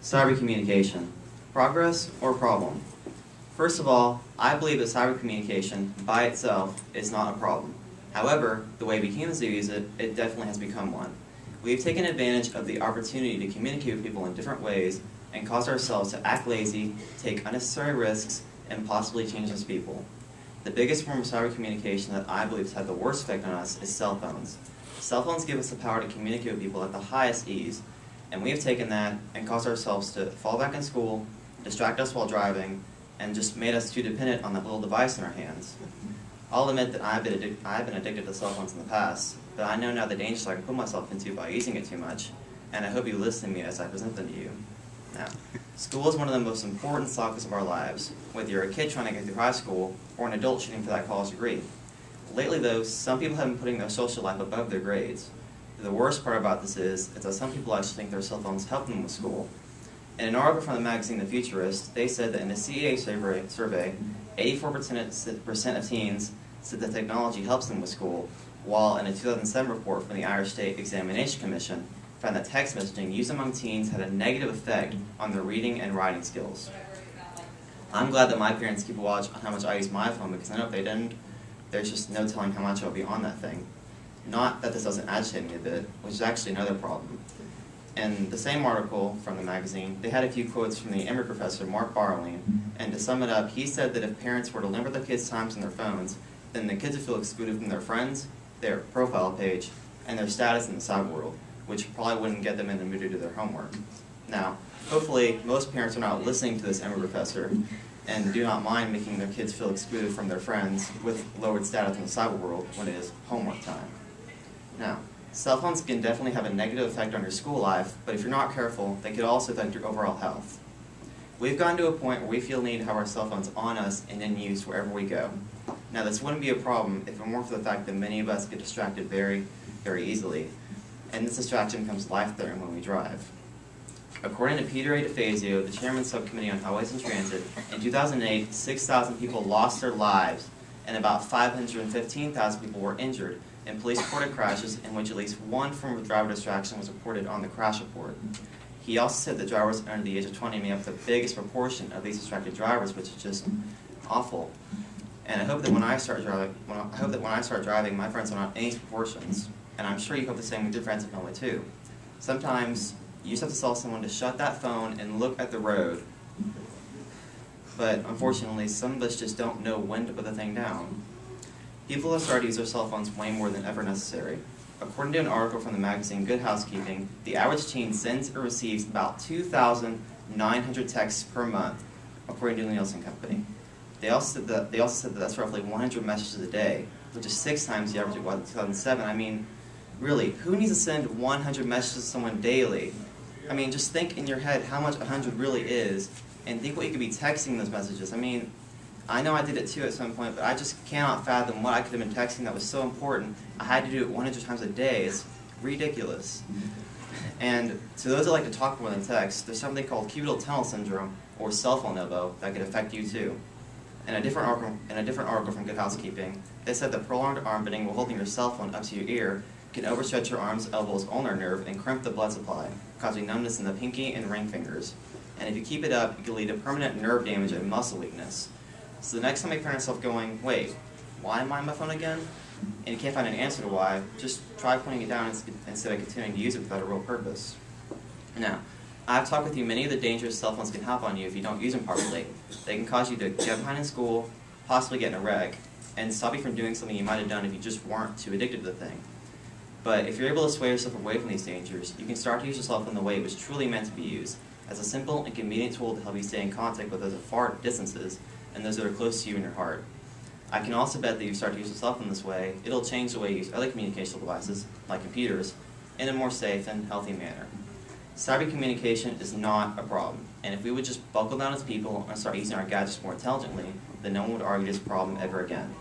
Cyber communication, progress or problem? First of all, I believe that cyber communication by itself is not a problem. However, the way we humans use it, it definitely has become one. We've taken advantage of the opportunity to communicate with people in different ways and caused ourselves to act lazy, take unnecessary risks, and possibly change as people. The biggest form of cyber communication that I believe has had the worst effect on us is cell phones. Cell phones give us the power to communicate with people at the highest ease, and we have taken that and caused ourselves to fall back in school, distract us while driving, and just made us too dependent on that little device in our hands. I'll admit that I've been addicted to cell phones in the past, but I know now the dangers I can put myself into by using it too much, and I hope you listen to me as I present them to you. Now, school is one of the most important sockets of our lives, whether you're a kid trying to get through high school or an adult shooting for that college degree. Lately though, some people have been putting their social life above their grades. The worst part about this is that some people actually think their cell phones help them with school. In an article from the magazine The Futurist, they said that in a CEA survey, 84% of teens said that technology helps them with school, while in a 2007 report from the Irish State Examination Commission found that text messaging used among teens had a negative effect on their reading and writing skills. I'm glad that my parents keep a watch on how much I use my phone, because I know if they didn't, there's just no telling how much I'll be on that thing. Not that this doesn't agitate me a bit, which is actually another problem. In the same article from the magazine, they had a few quotes from the Emory professor, Mark Barling, and to sum it up, he said that if parents were to limit their kids' times on their phones, then the kids would feel excluded from their friends, their profile page, and their status in the cyber world, which probably wouldn't get them in the mood to do their homework. Now, hopefully, most parents are not listening to this Emory professor and do not mind making their kids feel excluded from their friends with lowered status in the cyber world when it is homework time. Now, cell phones can definitely have a negative effect on your school life, but if you're not careful, they could also affect your overall health. We've gotten to a point where we feel the need to have our cell phones on us and in use wherever we go. Now, this wouldn't be a problem if it weren't for the fact that many of us get distracted very, very easily, and this distraction becomes life-threatening when we drive. According to Peter A. DeFazio, the chairman of the Subcommittee on Highways and Transit, in 2008, 6,000 people lost their lives, and about 515,000 people were injured in police-reported crashes in which at least one form of driver distraction was reported on the crash report. He also said that drivers under the age of 20 make up the biggest proportion of these distracted drivers, which is just awful. And I hope that when I start driving, my friends are not in these proportions. And I'm sure you hope the same with your friends and family too. Sometimes you just have to tell someone to shut that phone and look at the road. But unfortunately, some of us just don't know when to put the thing down. People have started to use their cell phones way more than ever necessary. According to an article from the magazine Good Housekeeping, the average teen sends or receives about 2,900 texts per month, according to the Nielsen Company. They also said that that's roughly 100 messages a day, which is 6 times the average it was in 2007. I mean, really, who needs to send 100 messages to someone daily? I mean, just think in your head how much 100 really is, and think what you could be texting those messages. I mean, I know I did it too at some point, but I just cannot fathom what I could have been texting that was so important. I had to do it 100 times a day. It's ridiculous. And to those that like to talk more than text, there's something called cubital tunnel syndrome, or cell phone elbow, that could affect you too. In a different article from Good Housekeeping, they said that prolonged arm bending while holding your cell phone up to your ear can overstretch your arm's elbow's ulnar nerve and crimp the blood supply, causing numbness in the pinky and ring fingers. And if you keep it up, it can lead to permanent nerve damage and muscle weakness. So the next time you find yourself going, wait, why am I on my phone again? And you can't find an answer to why, just try putting it down instead of continuing to use it without a real purpose. Now, I've talked with you many of the dangers cell phones can have on you if you don't use them properly. They can cause you to get behind in school, possibly get in a wreck, and stop you from doing something you might have done if you just weren't too addicted to the thing. But if you're able to sway yourself away from these dangers, you can start to use your cell phone the way it was truly meant to be used, as a simple and convenient tool to help you stay in contact with those at far distances and those that are close to you in your heart. I can also bet that if you start to use your cell phone this way, it'll change the way you use other communication devices, like computers, in a more safe and healthy manner. Cyber communication is not a problem, and if we would just buckle down as people and start using our gadgets more intelligently, then no one would argue this problem ever again.